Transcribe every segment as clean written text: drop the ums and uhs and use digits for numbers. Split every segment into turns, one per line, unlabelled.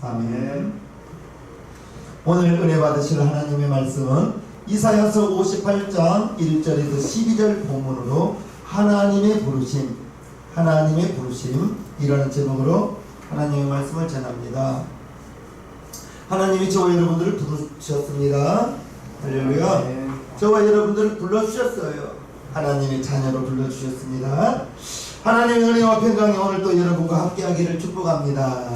아멘. 오늘 은혜 받으실 하나님의 말씀은 이사야서 58장 1절에서 12절 본문으로 하나님의 부르심 이라는 제목으로 하나님의 말씀을 전합니다. 하나님이 저와 여러분들을 부르셨습니다. 할렐루야. 저와 여러분들을 불러주셨어요. 하나님의 자녀로 불러주셨습니다. 하나님의 은혜와 평강이 오늘 또 여러분과 함께하기를 축복합니다.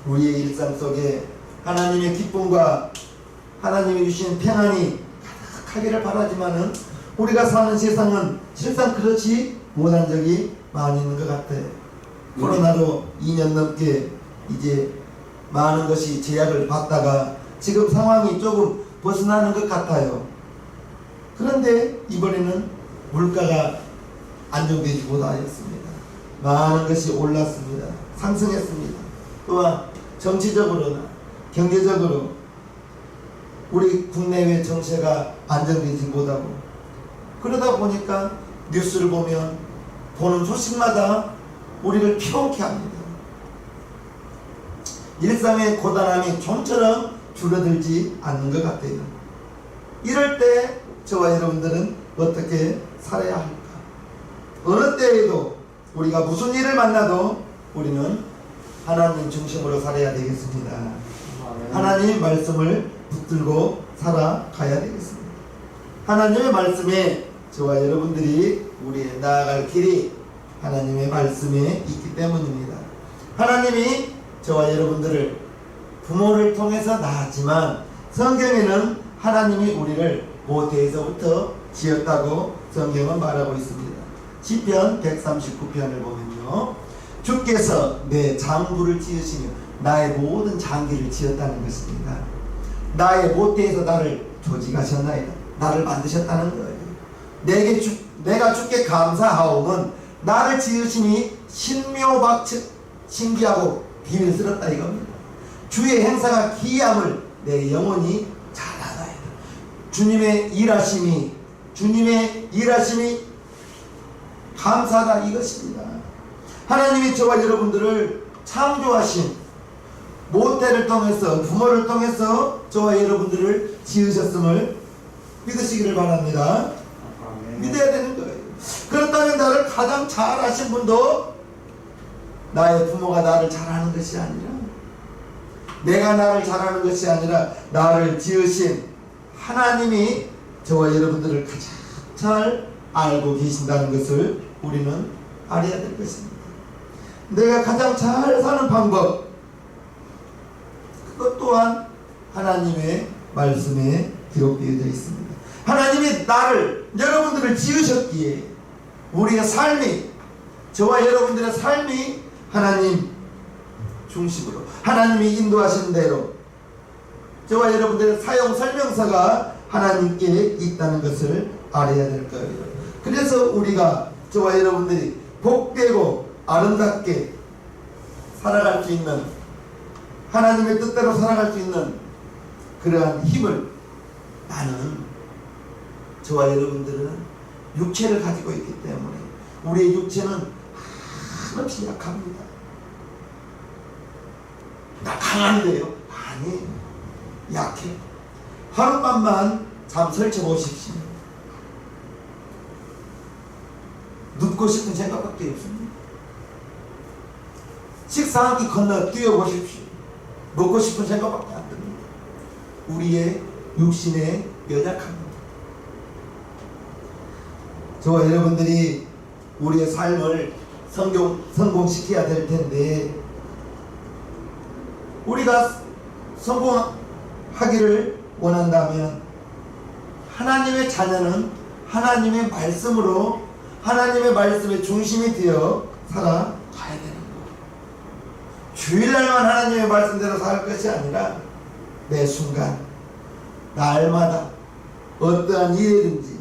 우리의 일상 속에 하나님의 기쁨과 하나님이 주신 평안이 가득하기를 바라지만은 우리가 사는 세상은 실상 그렇지 못한 적이 많이 있는 것 같아요. 코로나로 2년 넘게 이제 많은 것이 제약을 받다가 지금 상황이 조금 벗어나는 것 같아요. 그런데 이번에는 물가가 안정되지 못하였습니다. 많은 것이 올랐습니다. 상승했습니다. 또한 정치적으로나 경제적으로 우리 국내외 정세가 안정되지 못하고, 그러다 보니까 뉴스를 보면 보는 소식마다 우리를 피곤케 합니다. 일상의 고단함이 좀처럼 줄어들지 않는 것 같아요. 이럴 때 저와 여러분들은 어떻게 살아야 할까? 어느 때에도 우리가 무슨 일을 만나도 우리는 하나님 중심으로 살아야 되겠습니다. 하나님의 말씀을 붙들고 살아가야 되겠습니다. 하나님의 말씀에 저와 여러분들이 우리의 나아갈 길이 하나님의 말씀에 있기 때문입니다. 하나님이 저와 여러분들을 부모를 통해서 낳았지만 성경에는 하나님이 우리를 모태에서부터 지었다고 성경은 말하고 있습니다. 시편 139편을 보면요, 주께서 내 장부를 지으시며 나의 모든 장기를 지었다는 것입니다. 나의 모태에서 나를 조직하셨나이다. 나를 만드셨다는 거예요. 내가 주께 감사하오면 나를 지으시니 신묘박측 신기하고 비밀스럽다 이겁니다. 주의 행사가 기이함을 내 영혼이 잘 알아야. 주님의 일하심이 감사하다 이것입니다. 하나님이 저와 여러분들을 창조하신 모태를 통해서, 부모를 통해서 저와 여러분들을 지으셨음을 믿으시기를 바랍니다. 믿어야 되는 거예요. 그렇다면 나를 가장 잘 아신 분도 나의 부모가 나를 잘하는 것이 아니라, 내가 나를 잘하는 것이 아니라 나를 지으신 하나님이 저와 여러분들을 가장 잘 알고 계신다는 것을 우리는 알아야 될 것입니다. 내가 가장 잘 사는 방법, 그것 또한 하나님의 말씀에 기록되어져 있습니다. 하나님이 나를, 여러분들을 지으셨기에 우리의 삶이, 저와 여러분들의 삶이 하나님 중심으로, 하나님이 인도하신 대로 저와 여러분들의 사용 설명서가 하나님께 있다는 것을 알아야 될 거예요. 그래서 우리가, 저와 여러분들이 복되고 아름답게 살아갈 수 있는, 하나님의 뜻대로 살아갈 수 있는 그러한 힘을, 나는, 저와 여러분들은 육체를 가지고 있기 때문에 우리의 육체는 한없이 약합니다. 나 강한데요? 아니, 약해. 하룻밤만 잠 설쳐보십시오. 눕고 싶은 생각밖에 없습니다. 식사 한 끼 건너 뛰어보십시오. 먹고 싶은 생각밖에 안 듭니다. 우리의 육신의 연약함입니다. 저와 여러분들이 우리의 삶을 성공시켜야 될 텐데, 우리가 성공하기를 원한다면 하나님의 자녀는 하나님의 말씀으로, 하나님의 말씀의 중심이 되어 살아가야 되는 거예요. 주일날만 하나님의 말씀대로 살 것이 아니라 매 순간, 날마다 어떠한 일이든지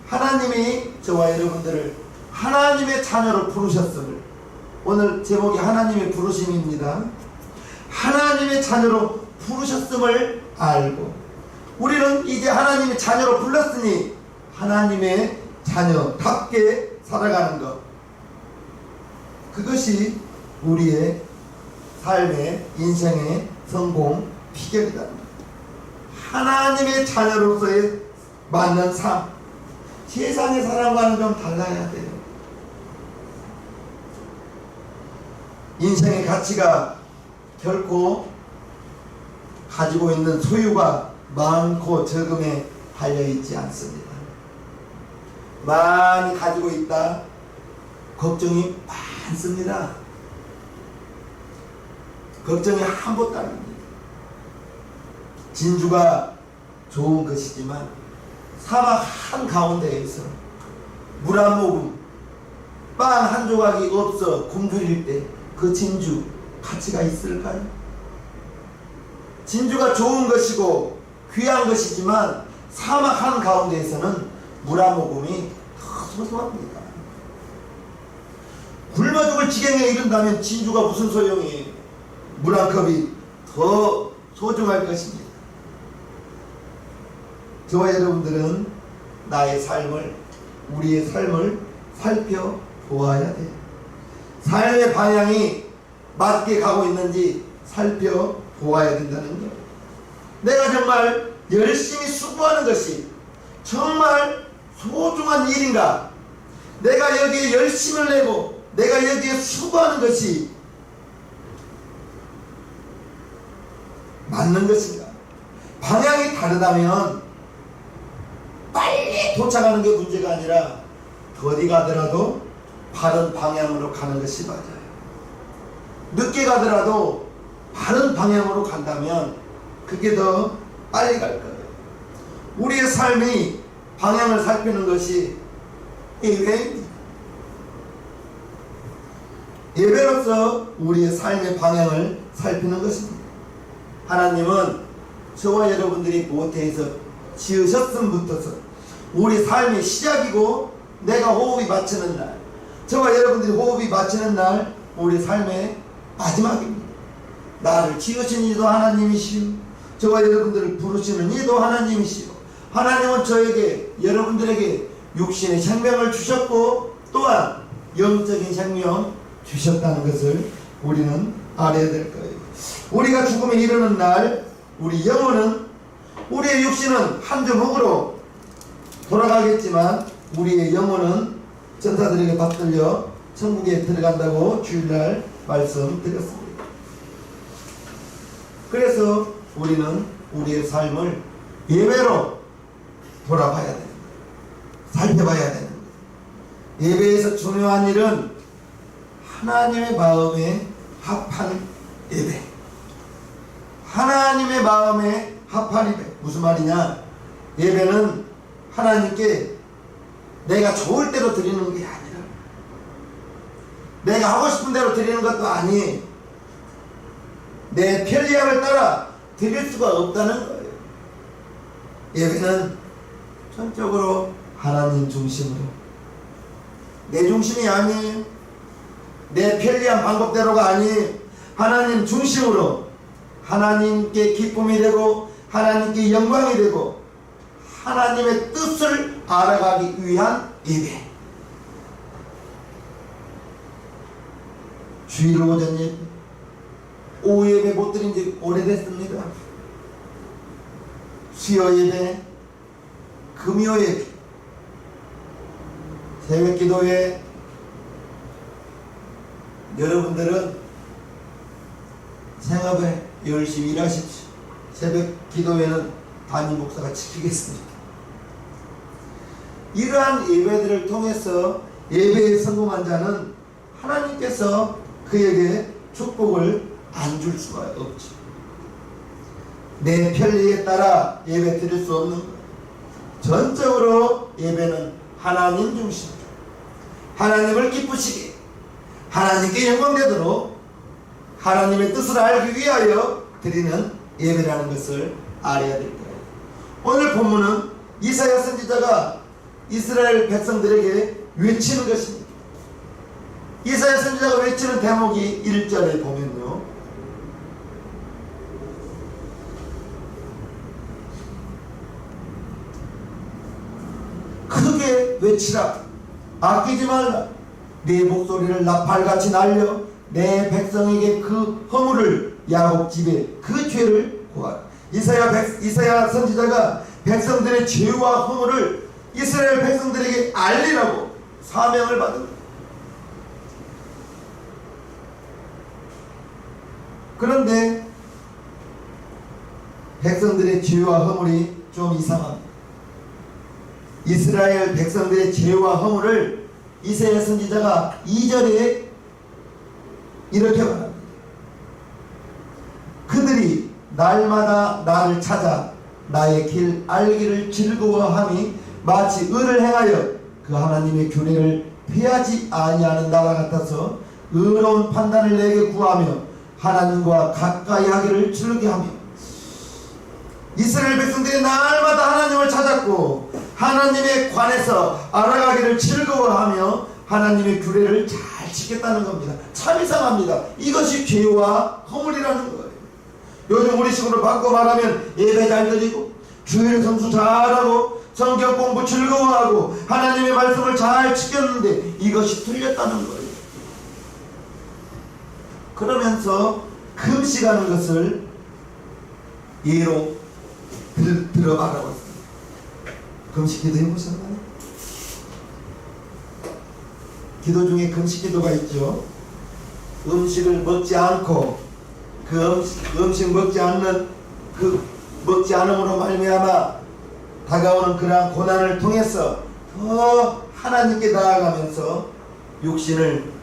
하나님이 저와 여러분들을 하나님의 자녀로 부르셨음을, 오늘 제목이 하나님의 부르심입니다. 하나님의 자녀로 부르셨음을 알고, 우리는 이제 하나님의 자녀로 불렀으니 하나님의 자녀답게 살아가는 것, 그것이 우리의 삶의 인생의 성공 비결이다. 하나님의 자녀로서의 맞는 삶. 세상의 사람과는 좀 달라야 돼요. 인생의 가치가 결코 가지고 있는 소유가 많고 적음에 달려있지 않습니다. 많이 가지고 있다. 걱정이 많습니다. 걱정이 한보따 아닙니다. 진주가 좋은 것이지만 사막 한가운데에서 물 한 모금, 빵 한 조각이 없어 굶주릴 때 그 진주 가치가 있을까요? 진주가 좋은 것이고 귀한 것이지만 사막 한가운데에서는 물 한 모금이 더 소중합니다. 굶어 죽을 지경에 이른다면 진주가 무슨 소용이에요? 물 한 컵이 더 소중할 것입니다. 저와 여러분들은 나의 삶을, 우리의 삶을 살펴보아야 돼요. 삶의 방향이 맞게 가고 있는지 살펴보아야 된다는 것. 내가 정말 열심히 수고하는 것이 정말 소중한 일인가? 내가 여기에 열심을 내고 내가 여기에 수고하는 것이 맞는 것인가? 방향이 다르다면 빨리 도착하는 게 문제가 아니라 어디 가더라도 바른 방향으로 가는 것이 맞아요. 늦게 가더라도 바른 방향으로 간다면 그게 더 빨리 갈 거예요. 우리의 삶이 방향을 살피는 것이 예배입니다. 예배로서 우리의 삶의 방향을 살피는 것입니다. 하나님은 저와 여러분들이 모태에서 지으셨음부터서 우리 삶의 시작이고 내가 호흡이 마치는 날, 저와 여러분들이 호흡이 마치는 날 우리 삶의 마지막입니다. 나를 지으신 이도 하나님이시오, 저와 여러분들을 부르시는 이도 하나님이시오. 하나님은 저에게, 여러분들에게 육신의 생명을 주셨고 또한 영적인 생명 주셨다는 것을 우리는 알아야 될 거예요. 우리가 죽음에 이르는 날 우리 영혼은, 우리의 육신은 한 주먹으로 돌아가겠지만 우리의 영혼은 전사들에게 받들려 천국에 들어간다고 주일날 말씀드렸습니다. 그래서 우리는 우리의 삶을 예배로 돌아봐야 됩니다. 살펴봐야 됩니다. 예배에서 중요한 일은 하나님의 마음에 합한 예배. 하나님의 마음에 합한 예배. 무슨 말이냐? 예배는 하나님께 내가 좋을 대로 드리는 게 아니라, 내가 하고 싶은 대로 드리는 것도 아니, 내 편리함을 따라 드릴 수가 없다는 거예요. 예배는 전적으로 하나님 중심으로, 내 중심이 아니에요. 내 편리한 방법대로가 아니에요. 하나님 중심으로 하나님께 기쁨이 되고 하나님께 영광이 되고 하나님의 뜻을 알아가기 위한 예배. 주일 오전 예배, 오후 예배 못 드린 지 오래됐습니다. 수요 예배, 금요 예배, 새벽 기도회. 여러분들은 생업에 열심히 일하십시오. 새벽 기도회는 담임 목사가 지키겠습니다. 이러한 예배들을 통해서 예배에 성공한 자는 하나님께서 그에게 축복을 안 줄 수가 없죠. 내 편리에 따라 예배 드릴 수 없는 거예요. 전적으로 예배는 하나님 중심으로, 하나님을 기쁘시게, 하나님께 영광되도록 하나님의 뜻을 알기 위하여 드리는 예배라는 것을 알아야 될 거예요. 오늘 본문은 이사야 선지자가 이스라엘 백성들에게 외치는 것입니다. 이사야 선지자가 외치는 대목이 1절에 보면요, 크게 외치라, 아끼지 말라, 네 목소리를 나팔같이 날려 내 백성에게 그 허물을 야곱 집에 그 죄를 고하라. 이사야 선지자가 백성들의 죄와 허물을 이스라엘 백성들에게 알리라고 사명을 받은. 그런데 백성들의 죄와 허물이 좀 이상합니다. 이스라엘 백성들의 죄와 허물을 이사야 선지자가 2절에 이렇게 말합니다. 그들이 날마다 나를 찾아 나의 길 알기를 즐거워함이 마치 의를 행하여 그 하나님의 규례를 피하지 아니하는 나라 같아서 의로운 판단을 내게 구하며 하나님과 가까이 하기를 즐겨하며. 이스라엘 백성들이 날마다 하나님을 찾았고 하나님에 관해서 알아가기를 즐거워하며 하나님의 규례를 잘 지켰다는 겁니다. 참 이상합니다. 이것이 죄와 허물이라는 거예요. 요즘 우리식으로 바꿔 말하면 예배 잘 드리고 주일 성수 잘하고 성경 공부 즐거워하고 하나님의 말씀을 잘 지켰는데 이것이 틀렸다는 거예요. 그러면서 금식하는 것을 예로 들어봐라고 했습니다. 금식기도 해보셨나요? 기도 중에 금식기도가 있죠. 음식을 먹지 않고 그 음식 먹지 않음으로 말미암아 다가오는 그러한 고난을 통해서 더 하나님께 나아가면서 육체를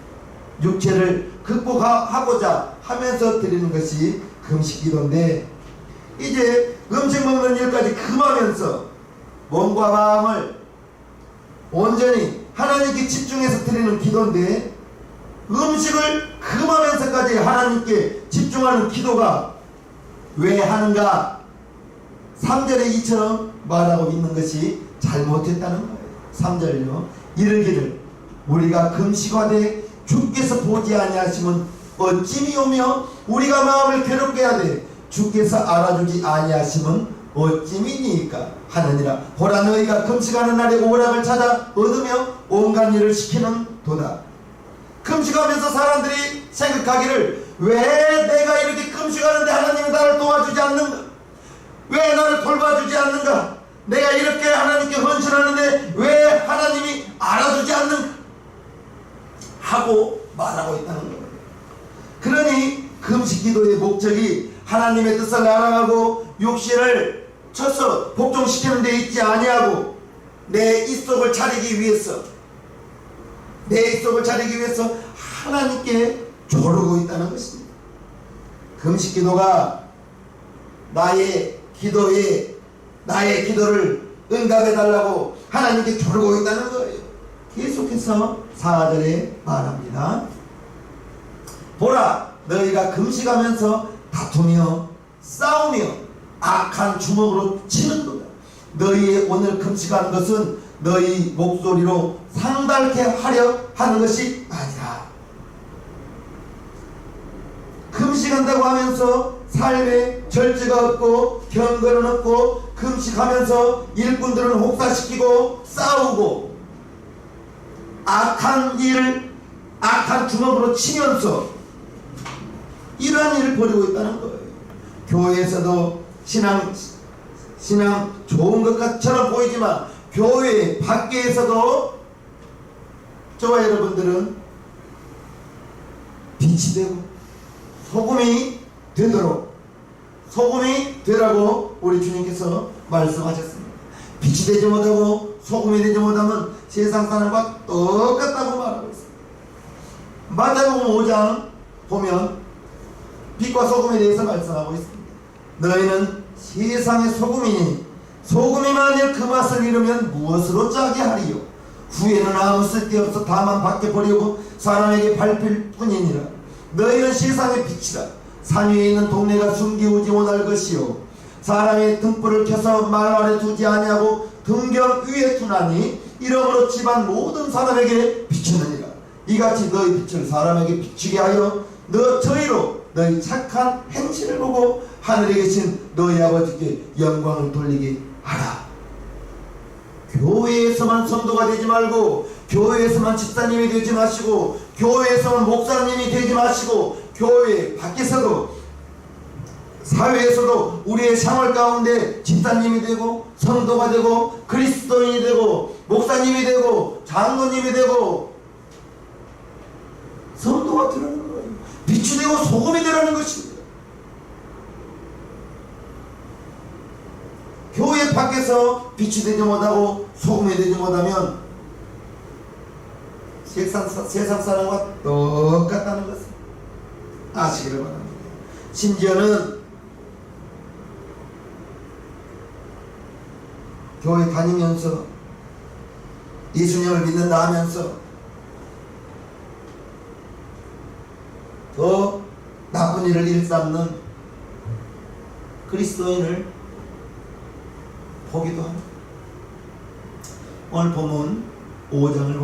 극복하고자 하면서 드리는 것이 금식기도인데, 이제 음식 먹는 일까지 금하면서 몸과 마음을 온전히 하나님께 집중해서 드리는 기도인데, 음식을 금하면서까지 하나님께 집중하는 기도가 왜 하는가? 3절에 이처럼 말하고 있는 것이 잘못했다는 거예요. 3절요. 이르기를 우리가 금식하되 주께서 보지 아니하시면 어찌미 오며 우리가 마음을 괴롭게 하되 주께서 알아주지 아니하시면 어찌미니까 하느니라. 보라 너희가 금식하는 날에 오락을 찾아 얻으며 온갖 일을 시키는 도다. 금식하면서 사람들이 생각하기를 왜 내가 이렇게 금식하는데 하나님이 나를 도와주지 않는가? 왜 나를 돌봐주지 않는가? 내가 이렇게 하나님께 헌신하는데 왜 하나님이 알아주지 않는가? 하고 말하고 있다는 거예요. 그러니 금식기도의 목적이 하나님의 뜻을 알아가고 육신을 쳐서 복종시키는 데 있지 아니하고 내 입속을 차리기 위해서 하나님께 조르고 있다는 것입니다. 금식기도가 나의 기도를 응답해달라고 하나님께 조르고 있다는 거예요. 계속해서 4절에 말합니다. 보라 너희가 금식하면서 다투며 싸우며 악한 주먹으로 치는도다. 너희의 오늘 금식하는 것은 너희 목소리로 상달케 하려 하는 것이 아니라. 금식한다고 하면서 삶에 절제가 없고 경건은 없고 금식하면서 일꾼들은 혹사시키고 싸우고 악한 주먹으로 치면서 이러한 일을 벌이고 있다는 거예요. 교회에서도 신앙 좋은 것처럼 보이지만 교회 밖에서도 저와 여러분들은 빛이 되고 소금이 되라고 우리 주님께서 말씀하셨습니다. 빛이 되지 못하고 소금이 되지 못하면 세상 사람과 똑같다고 말하고 있습니다. 마태복음 5장 보면 빛과 소금에 대해서 말씀하고 있습니다. 너희는 세상의 소금이니 소금이 만일 그 맛을 잃으면 무엇으로 짜게 하리요? 후에는 아무 쓸데없어 다만 밖에 버리고 사람에게 밟힐 뿐이니라. 너희는 세상의 빛이라. 산 위에 있는 동네가 숨기우지 못할 것이요 사람의 등불을 켜서 말 아래 두지 아니하고 등경 위에 두나니 이러므로 집안 모든 사람에게 비추느니라. 이같이 너희 빛을 사람에게 비추게 하여 저희로 너희 착한 행실을 보고 하늘에 계신 너희 아버지께 영광을 돌리게 하라. 교회에서만 성도가 되지 말고 교회에서만 집사님이 되지 마시고 교회에서는 목사님이 되지 마시고 교회 밖에서도 사회에서도 우리의 생활 가운데 집사님이 되고 성도가 되고 그리스도인이 되고 목사님이 되고 장로님이 되고 성도가 되라는 거예요. 빛이 되고 소금이 되라는 것입니다. 교회 밖에서 빛이 되지 못하고 소금이 되지 못하면 세상 사람과 똑같다는 것을 아시기를 바랍니다. 심지어는 교회 다니면서 예수님을 믿는다 하면서 더 나쁜 일을 일삼는 그리스도인을 보기도 합니다. 오늘 본문 5절을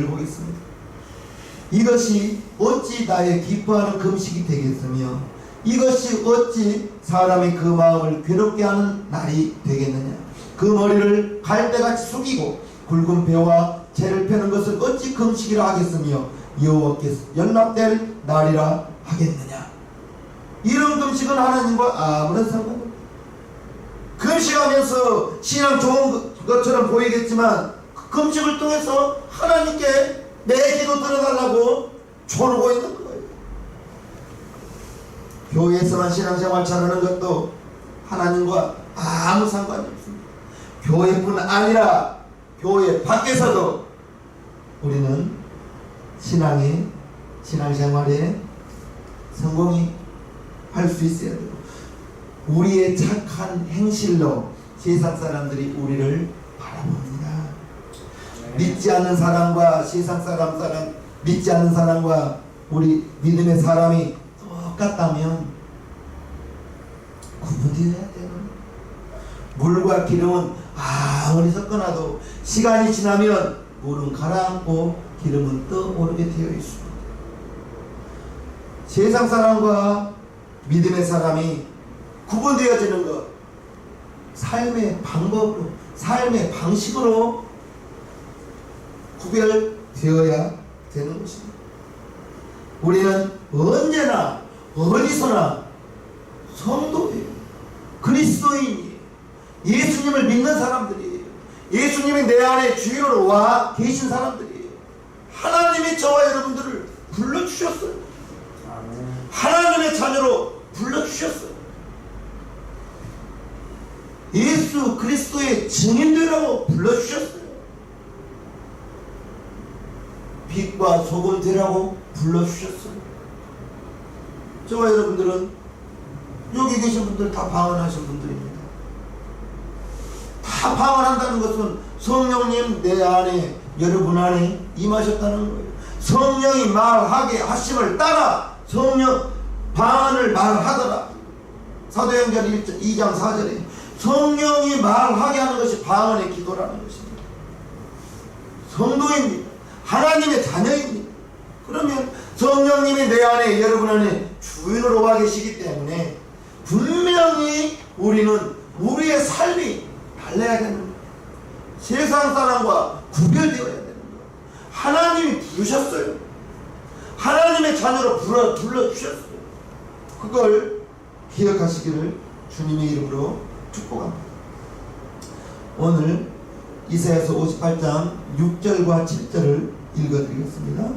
보겠습니다. 이것이 어찌 나의 기뻐하는 금식이 되겠으며 이것이 어찌 사람의 그 마음을 괴롭게 하는 날이 되겠느냐. 그 머리를 갈대같이 숙이고 굵은 배와 재를 펴는 것을 어찌 금식이라 하겠으며 여호와께서 연락될 날이라 하겠느냐. 이런 금식은 하나님과 아무런 상관이 없습니다. 금식하면서 신앙 좋은 것처럼 보이겠지만 그 금식을 통해서 하나님께 내 기도 들어달라고 조르고 있는 거예요. 교회에서만 신앙생활 잘하는 것도 하나님과 아무 상관이 없습니다. 교회뿐 아니라 교회 밖에서도 우리는 신앙생활에 성공이 할 수 있어야 돼요. 우리의 착한 행실로 세상 사람들이 우리를 바라봅니다. 믿지 않는 사람과 세상 사람 믿지 않는 사람과 우리 믿음의 사람이 똑같다면 구분되어야 돼요. 물과 기름은 아무리 섞어놔도 시간이 지나면 물은 가라앉고 기름은 떠오르게 되어 있습니다. 세상 사람과 믿음의 사람이 구분되어지는 것, 삶의 방법으로, 삶의 방식으로 구별되어야 되는 것입니다. 우리는 언제나 어디서나 성도예요. 그리스도인이에요. 예수님을 믿는 사람들이에요. 예수님이 내 안에 주인으로 와 계신 사람들이에요. 하나님이 저와 여러분들을 불러주셨어요. 하나님의 자녀로 불러주셨어요. 예수 그리스도의 증인되라고 불러주셨어요. 빛과 소금 되라고 불러주셨어요. 저와 여러분들은 여기 계신 분들 다 방언하신 분들입니다. 다 방언한다는 것은 성령님 내 안에 여러분 안에 임하셨다는 거예요. 성령이 말하게 하심을 따라 성령 방언을 말하더라. 사도행전 2장 4절에 성령이 말하게 하는 것이 방언의 기도라는 것입니다. 성도입니다. 하나님의 자녀입니다. 그러면 성령님이 내 안에 여러분 안에 주인으로 와 계시기 때문에 분명히 우리는 우리의 삶이 달라야 되는 거예요. 세상 사람과 구별되어야 되는 거예요. 하나님이 부르셨어요. 하나님의 자녀로 불러주셨어요. 그걸 기억하시기를 주님의 이름으로 축복합니다. 오늘 이사야서 58장 6절과 7절을 읽어드리겠습니다.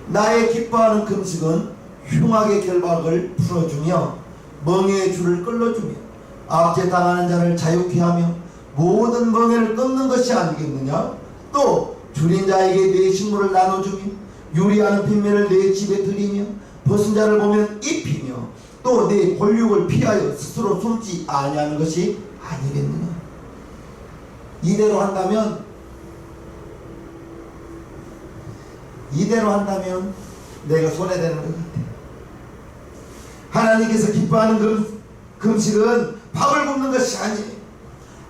나의 기뻐하는 금식은 흉악의 결박을 풀어주며 멍에의 줄을 끌어주며 압제당하는 자를 자유케 하며 모든 멍에를 끊는 것이 아니겠느냐. 또 줄인 자에게 내 식물을 나눠주며 유리하는 핏면을 내 집에 들이며 벗은 자를 보면 입히며 또 내 권력을 피하여 스스로 숨지 아니하는 것이 아니겠느냐. 이대로 한다면 내가 손해되는 것 같아요. 하나님께서 기뻐하는 금식은 밥을 굶는 것이 아니에요.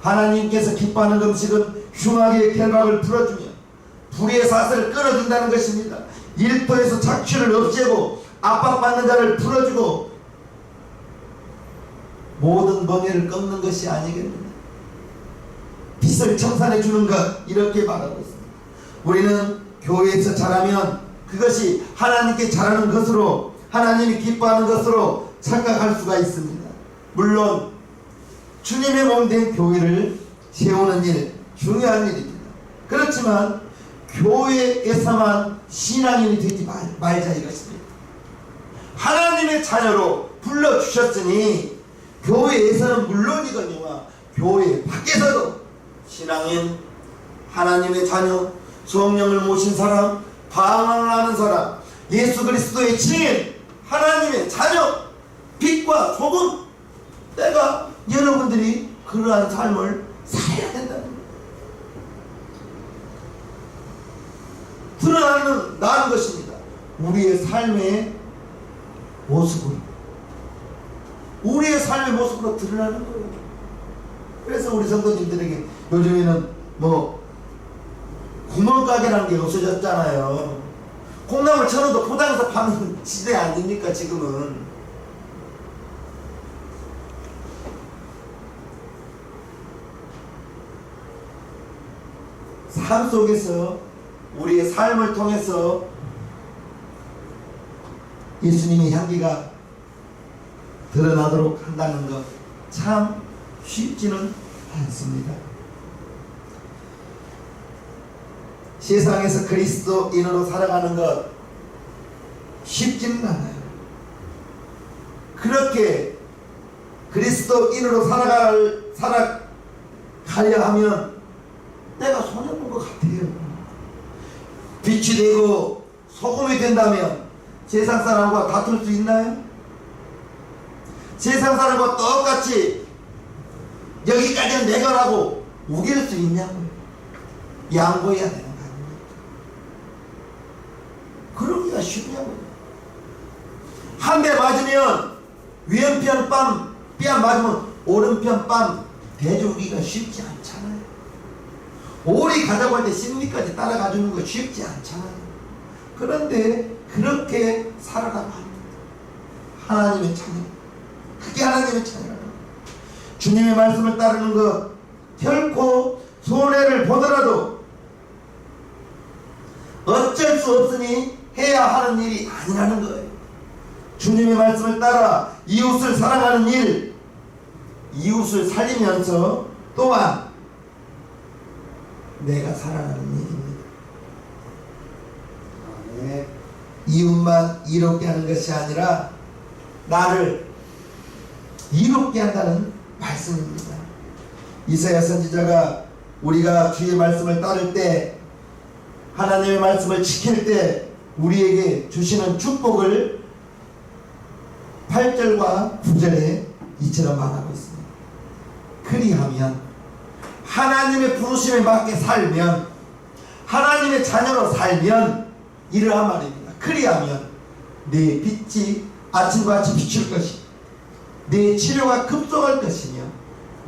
하나님께서 기뻐하는 금식은 흉악의 결박을 풀어주며 불의의 사슬을 끊어준다는 것입니다. 일터에서 착취를 없애고 압박받는 자를 풀어주고 모든 멍에를 끊는 것이 아니겠느냐. 빛을 청산해 주는 것, 이렇게 말하고 있습니다. 우리는 교회에서 자라면 그것이 하나님께 잘하는 것으로, 하나님이 기뻐하는 것으로 착각할 수가 있습니다. 물론 주님의 몸 된 교회를 세우는 일 중요한 일입니다. 그렇지만 교회에서만 신앙인이 되지 말자 이것입니다. 하나님의 자녀로 불러주셨으니 교회에서는 물론이거니와 교회 밖에서도 신앙인, 하나님의 자녀, 성령을 모신 사람, 방황을 하는 사람, 예수 그리스도의 증인, 하나님의 자녀, 빛과 소금, 때가 여러분들이 그러한 삶을 살아야 된다는 거예요. 드러나는 것입니다. 우리의 삶의 모습으로, 우리의 삶의 모습으로 드러나는 거예요. 그래서 우리 성도님들에게 요즘에는 구멍가게라는 게 없어졌잖아요. 콩나물 천원도 포장해서 파는 시대 아닙니까 지금은. 삶 속에서 우리의 삶을 통해서 예수님의 향기가 드러나도록 한다는 것 참 쉽지는 않습니다. 세상에서 그리스도인으로 살아가는 것 쉽지는 않아요. 그렇게 그리스도인으로 살아가려 하면 내가 손해본 것 같아요. 빛이 되고 소금이 된다면 세상 사람과 다툴 수 있나요? 세상 사람과 똑같이 여기까지는 내 거라고 우길 수 있냐고요? 양보해야 되는 거 아닙니까? 그러기가 쉽냐고요? 한 대 맞으면 왼편 뺨 맞으면 오른편 뺨 대주기가 쉽지 않잖아요. 오리 가자고 할 때 심리까지 따라가주는 거 쉽지 않잖아요. 그런데 그렇게 살아가면 합니다. 하나님의 자녀, 그게 하나님의 자녀라는 거예요. 주님의 말씀을 따르는 것 결코 손해를 보더라도 어쩔 수 없으니 해야 하는 일이 아니라는 거예요. 주님의 말씀을 따라 이웃을 사랑하는 일, 이웃을 살리면서 또한 내가 살아가는 일입니다. 네. 이웃만 이롭게 하는 것이 아니라 나를 이롭게 한다는 말씀입니다. 이사야 선지자가 우리가 주의 말씀을 따를 때, 하나님의 말씀을 지킬 때 우리에게 주시는 축복을 8절과 9절에 이처럼 말하고 있습니다. 그리하면 하나님의 부르심에 맞게 살면, 하나님의 자녀로 살면 이러한 말입니다. 그리하면 내 빛이 아침과 같이 비출 것이며 내 치료가 급속할 것이며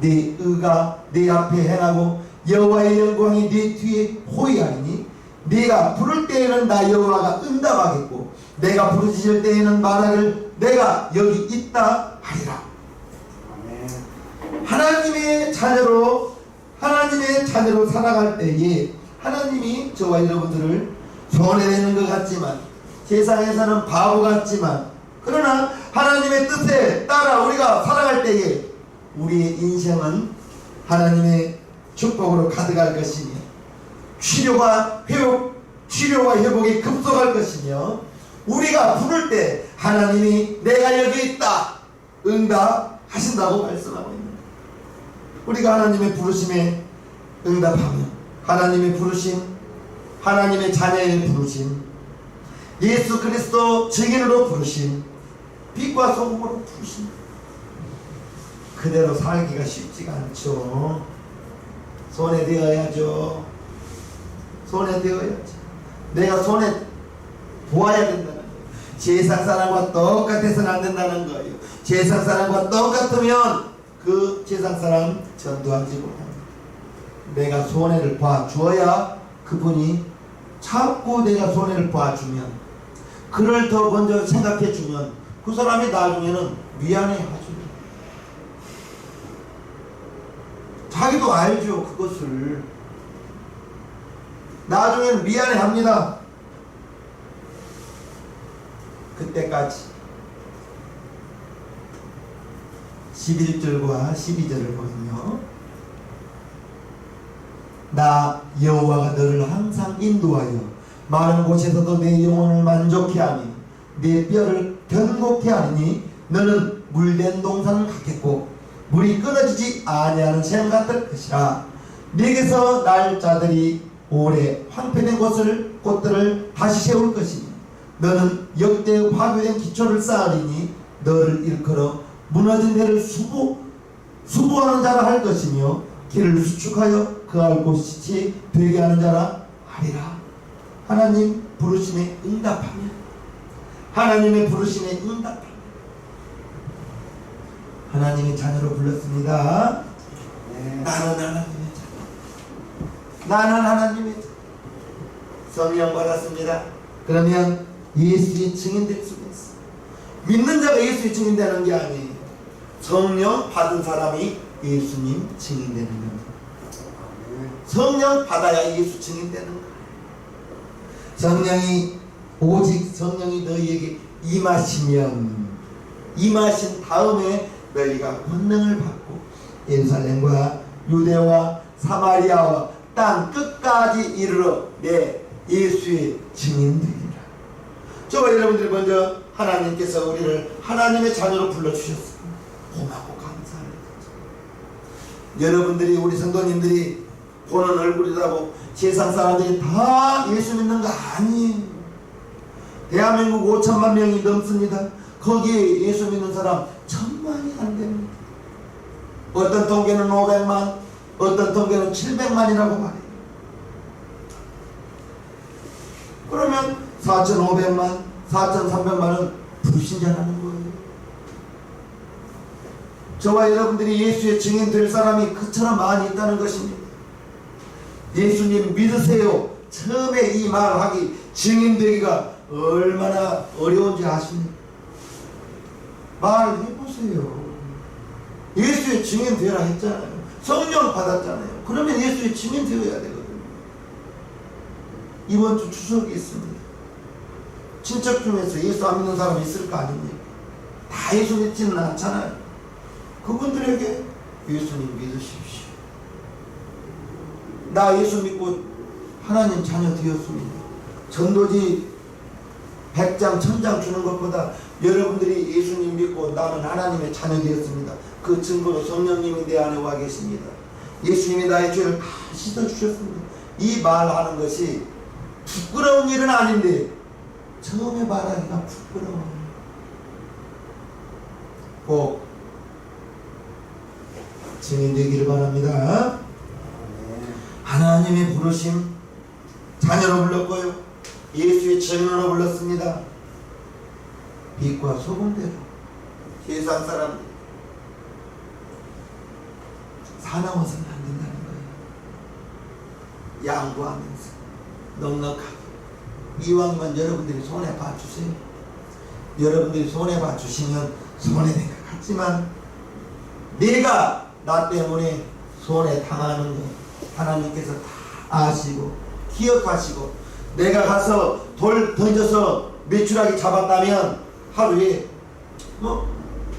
내 의가 내 앞에 행하고 여호와의 영광이 내 뒤에 호위하리니 네가 부를 때에는 나 여호와가 응답하겠고 내가 부르짖을 때에는 말하기를 내가 여기 있다 하리라. 하나님의 자녀로 살아갈 때에 하나님이 저와 여러분들을 손해내는 것 같지만, 세상에서는 바보 같지만, 그러나 하나님의 뜻에 따라 우리가 살아갈 때에 우리의 인생은 하나님의 축복으로 가득할 것이며 치료와 회복이 급속할 것이며, 우리가 부를 때 하나님이 내가 여기 있다 응답하신다고 말씀하고 있습니다. 우리가 하나님의 부르심에 응답하며 하나님의 부르심, 하나님의 자녀의 부르심, 예수 그리스도 증인으로 부르심, 빛과 소금으로 부르심, 그대로 살기가 쉽지가 않죠. 손에 되어야죠. 손에 되어야죠. 내가 손에 보아야 된다는 거예요. 세상 사람과 똑같아서는 안 된다는 거예요. 세상 사람과 똑같으면 그 세상 사람 전도하지 못합니다. 내가 손해를 봐주어야 그분이 자꾸 내가 손해를 봐주면, 그를 더 먼저 생각해주면 그 사람이 나중에는 미안해하죠. 자기도 알죠. 그것을 나중에는 미안해합니다. 그때까지 11절과 12절을 보면요, 나 여호와가 너를 항상 인도하여 마른 곳에서도 내 영혼을 만족해 하니 내 뼈를 견고케 하니 너는 물된 동산을 갖겠고 물이 끊어지지 아니하는 샘 같을 것이라. 네게서 날 자들이 오래 황폐된 곳들을 다시 세울 것이니 너는 역대 파괴된 기초를 쌓으리니 너를 일컬어 무너진 데를 수부하는 자라 할 것이며 길을 수축하여 그할 곳이 되게 하는 자라 하리라. 하나님 부르심에 응답하며, 하나님의 부르심에 응답하며 하나님의 자녀로 불렀습니다. 나는 하나님의 자녀, 나는 하나님의 자녀, 성령 받았습니다. 그러면 예수의 증인될 수가 있어. 믿는 자가 예수의 증인되는 게 아니에요. 성령 받은 사람이 예수님 증인되는 겁니다. 성령 받아야 예수 증인되는 거예요. 성령이, 오직 성령이 너희에게 임하시면, 임하신 다음에 너희가 권능을 받고 예루살렘과 유대와 사마리아와 땅 끝까지 이르러 내 예수의 증인되리라. 저와 여러분들이 먼저 하나님께서 우리를 하나님의 자녀로 불러주셨습니다. 고맙고 감사합니다. 여러분들이, 우리 성도님들이 보는 얼굴이라고 세상 사람들이 다 예수 믿는 거 아니에요. 대한민국 5천만 명이 넘습니다. 거기에 예수 믿는 사람 1000만이 안 됩니다. 어떤 통계는 500만, 어떤 통계는 700만이라고 말해요. 그러면 4,500만, 4,300만은 불신자라는 거예요. 저와 여러분들이 예수의 증인 될 사람이 그처럼 많이 있다는 것입니다. 예수님 믿으세요. 처음에 이 말하기, 증인되기가 얼마나 어려운지 아십니까? 말해보세요. 예수의 증인 되라 했잖아요. 성령 받았잖아요. 그러면 예수의 증인 되어야 되거든요. 이번 주 추석이 있습니다. 친척 중에서 예수 안 믿는 사람 있을 거 아닙니까? 다 예수 믿지는 않잖아요. 그분들에게 예수님 믿으십시오. 나 예수 믿고 하나님 자녀 되었습니다. 전도지 100장 1000장 주는 것보다 여러분들이 예수님 믿고 나는 하나님의 자녀 되었습니다. 그 증거로 성령님이 내 안에 와 계십니다. 예수님이 나의 죄를 다 씻어주셨습니다. 이 말하는 것이 부끄러운 일은 아닌데 처음에 말하기가 부끄러워요. 꼭 증인되기를 바랍니다. 하나님의 부르심, 자녀로 불렀고요, 예수의 증인으로 불렀습니다. 빛과 소금대로 세상 사람들 사나워서는 안 된다는 거예요. 양보하면서 넉넉하게. 이왕이면 여러분들이 손해 봐주세요. 여러분들이 손해 봐주시면 손해된 것 같지만 내가 나 때문에 손해 당하는 거 하나님께서 다 아시고 기억하시고, 내가 가서 돌 던져서 메추라기 잡았다면 하루에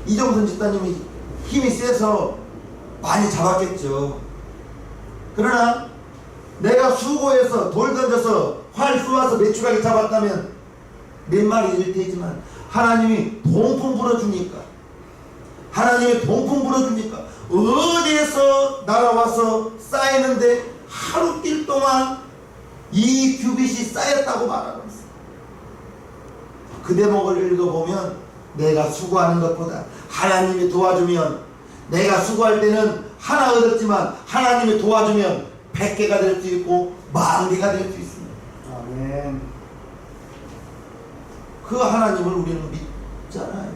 이정선 집사님이 힘이 세서 많이 잡았겠죠. 그러나 내가 수고해서 돌 던져서 활 쏘아서 메추라기 잡았다면 몇 마리 일 테지만 하나님이 동풍 불어주니까, 하나님이 동풍 불어주니까 어디에서 날아와서 쌓이는데 하루길 동안 이 규빗이 쌓였다고 말하고 있어요. 그 대목을 읽어보면 내가 수고하는 것보다 하나님이 도와주면, 내가 수고할 때는 하나 얻었지만 하나님이 도와주면 100개가 될 수 있고 10,000개가 될 수 있습니다. 아멘. 그 하나님을 우리는 믿잖아요.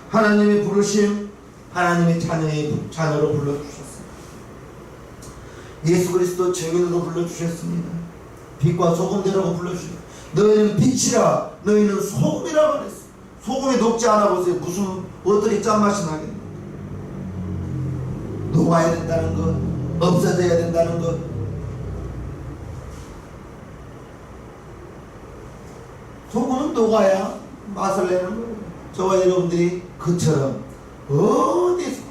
하나님의 부르심, 하나님의 자녀로 불러주셨습니다. 예수 그리스도 증인으로 불러주셨습니다. 빛과 소금대라고 불러주셨습니다. 너희는 빛이라, 너희는 소금이라 말했어요. 소금이 녹지 않아 보세요. 무슨 어떻게 짠맛이 나겠는가. 녹아야 된다는 것, 없어져야 된다는 것. 녹아야 맛을 내는 거예요. 저와 여러분들이 그처럼 어디서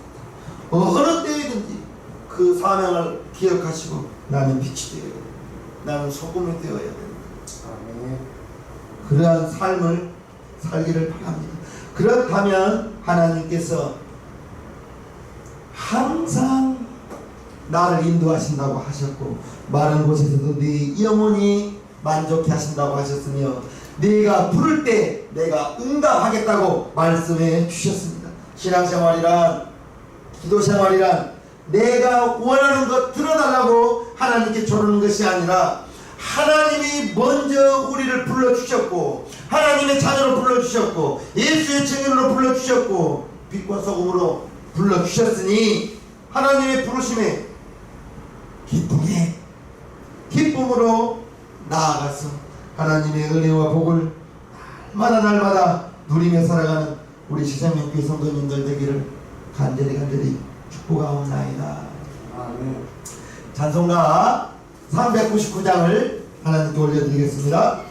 어느 때이든지 그 사명을 기억하시고 나는 빛이 되어야 돼. 나는 소금이 되어야 됩니다. 그러한 삶을 살기를 바랍니다. 그렇다면 하나님께서 항상 나를 인도하신다고 하셨고 마른 곳에서도 네 영혼이 만족해 하신다고 하셨으며 네가 부를 때 내가 응답하겠다고 말씀해 주셨습니다. 신앙생활이란 기도생활이란 내가 원하는 것 들어달라고 하나님께 조르는 것이 아니라 하나님이 먼저 우리를 불러주셨고 하나님의 자녀로 불러주셨고 예수의 증인으로 불러주셨고 빛과 소금으로 불러주셨으니 하나님의 부르심에 기쁘게 기쁨으로 나아가서 하나님의 은혜와 복을 날마다 누리며 살아가는 우리 시생명교회 성도님들 되기를 간절히 축복하옵나이다.
아멘.
찬송가 399장을 하나님께 올려드리겠습니다.